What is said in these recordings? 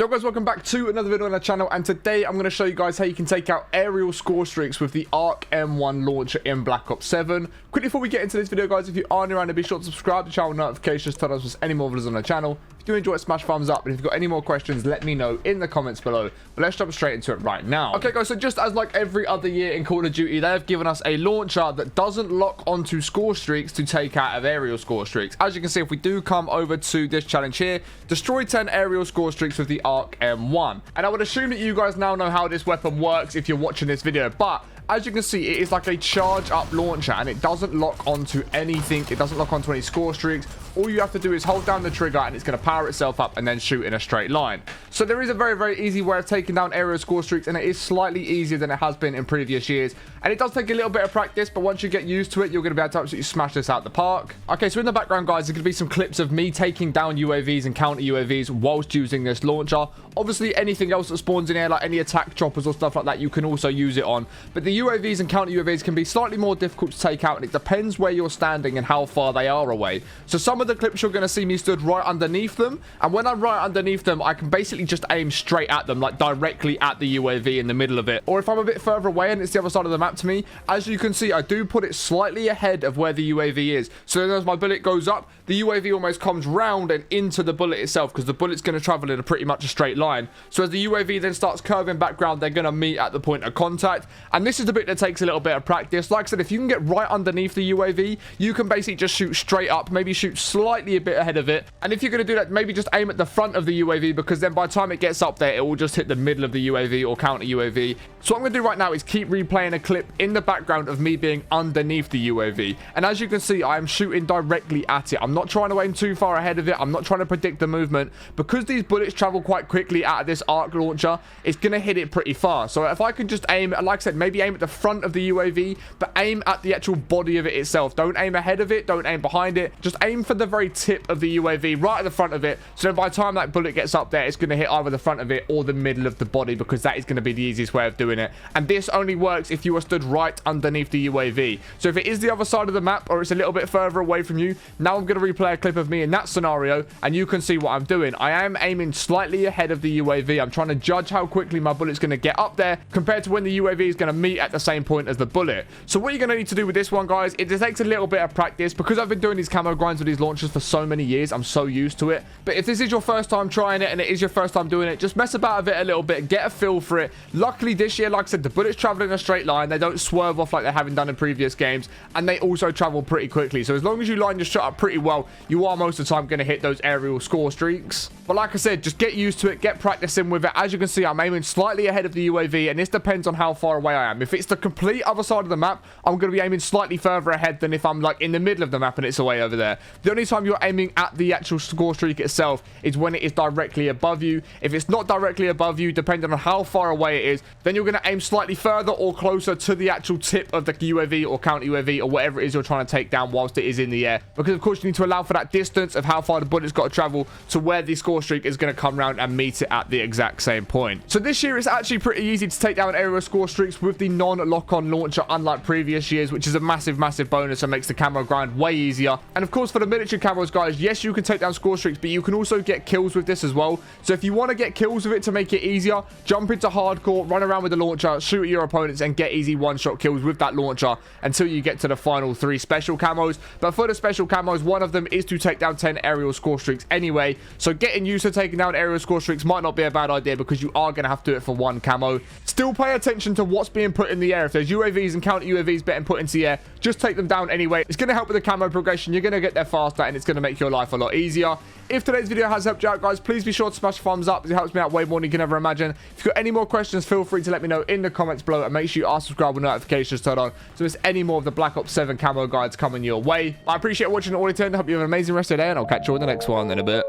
Yo guys, welcome back to another video on our channel, and today I'm going to show you guys how you can take out aerial score streaks with the ARC M1 launcher in Black Ops 7. Quickly before we get into this video guys, if you are new around, be sure to subscribe to the channel notifications, turn on us any more videos on the channel. If you do enjoy it, smash thumbs up, and if you've got any more questions, let me know in the comments below. But let's jump straight into it right now. Okay guys, so just as like every other year in Call of Duty, they have given us a launcher that doesn't lock onto score streaks to take out of aerial score streaks. As you can see, if we do come over to this challenge here, destroy 10 aerial score streaks with the ARC M1. And I would assume that you guys now know how this weapon works if you're watching this video, but as you can see, it is like a charge up launcher and it doesn't lock onto anything. It doesn't lock onto any score streaks. All you have to do is hold down the trigger and it's going to power itself up and then shoot in a straight line. So there is a very easy way of taking down aerial score streaks, and it is slightly easier than it has been in previous years. And it does take a little bit of practice, but once you get used to it, you're going to be able to absolutely smash this out the park. Okay, so in the background guys, there's going to be some clips of me taking down UAVs and counter UAVs whilst using this launcher. Obviously anything else that spawns in here, like any attack choppers or stuff like that, you can also use it on. But the UAVs and counter UAVs can be slightly more difficult to take out, and it depends where you're standing and how far they are away. So some of the clips you're going to see me stood right underneath them, and when I'm right underneath them, I can basically just aim straight at them, like directly at the UAV in the middle of it. Or if I'm a bit further away and it's the other side of the map to me, as you can see, I do put it slightly ahead of where the UAV is. So then as my bullet goes up, the UAV almost comes round and into the bullet itself, because the bullet's going to travel in a pretty much a straight line. So as the UAV then starts curving background, they're going to meet at the point of contact. And this is the bit that takes a little bit of practice. Like I said, if you can get right underneath the UAV, you can basically just shoot straight up, maybe shoot slightly a bit ahead of it. And if you're going to do that, maybe just aim at the front of the UAV, because then by the time it gets up there, it will just hit the middle of the UAV or counter UAV. So what I'm going to do right now is keep replaying a clip in the background of me being underneath the UAV. And as you can see, I am shooting directly at it. I'm not trying to aim too far ahead of it. I'm not trying to predict the movement. Because these bullets travel quite quickly out of this ARC launcher, it's going to hit it pretty far. So if I can just aim, like I said, maybe aim at the front of the UAV, but aim at the actual body of it itself. Don't aim ahead of it. Don't aim behind it. Just aim for the very tip of the UAV, right at the front of it. So then by the time that bullet gets up there, it's going to hit either the front of it or the middle of the body, because that is going to be the easiest way of doing it. And this only works if you are stood right underneath the UAV. So if it is the other side of the map, or it's a little bit further away from you, now I'm going to replay a clip of me in that scenario, and you can see what I'm doing. I am aiming slightly ahead of the UAV. I'm trying to judge how quickly my bullet's going to get up there compared to when the UAV is going to meet at the same point as the bullet. So what you're going to need to do with this one, guys, it just takes a little bit of practice, because I've been doing these camo grinds with these launchers for so many years. I'm so used to it. But if this is your first time trying it, and it is your first time doing it, just mess about with it a little bit, get a feel for it. Luckily this year, like I said, the bullets travel in a straight line. They don't swerve off like they haven't done in previous games, and they also travel pretty quickly. So as long as you line your shot up pretty well, you are most of the time going to hit those aerial score streaks. But like I said, just get used to it, get practicing with it. As you can see, I'm aiming slightly ahead of the UAV, and this depends on how far away I am. If it's the complete other side of the map, I'm going to be aiming slightly further ahead than if I'm like in the middle of the map and it's away over there. The only time you're aiming at the actual score streak itself is when it is directly above you. If it's not directly above you, depending on how far away it is, then you're going to aim slightly further or closer to the actual tip of the UAV or counter UAV or whatever it is you're trying to take down whilst it is in the air. Because of course you need to allow for that distance of how far the bullet's got to travel to where the score streak is going to come around and meet it at the exact same point. So this year it's actually pretty easy to take down aerial score streaks with the non-lock-on launcher, unlike previous years, which is a massive bonus and makes the camo grind way easier. And of course for the military camos, guys, yes, you can take down score streaks, but you can also get kills with this as well. So if you want to get kills with it to make it easier, jump into hardcore, run around with the launcher, shoot at your opponents, and get easy one-shot kills with that launcher until you get to the final 3 special camos. But for the special camos, one of them is to take down 10 aerial score streaks anyway. So getting used to taking down aerial score streaks might not be a bad idea, because you are going to have to do it for one camo. Still pay attention to what's being put in the air. If there's UAVs and counter UAVs being put into the air, just take them down anyway. It's going to help with the camo progression. You're going to get there faster, and it's going to make your life a lot easier. If today's video has helped you out, guys, please be sure to smash thumbs up. It helps me out way more than you can ever imagine. If you've got any more questions, feel free to let me know in the comments below, and make sure you are subscribed with notifications turned on so there's any more of the Black Ops 7 camo guides coming your way. I appreciate watching all the time. I hope you have an amazing rest of the day, and I'll catch you in the next one in a bit.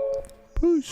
Peace.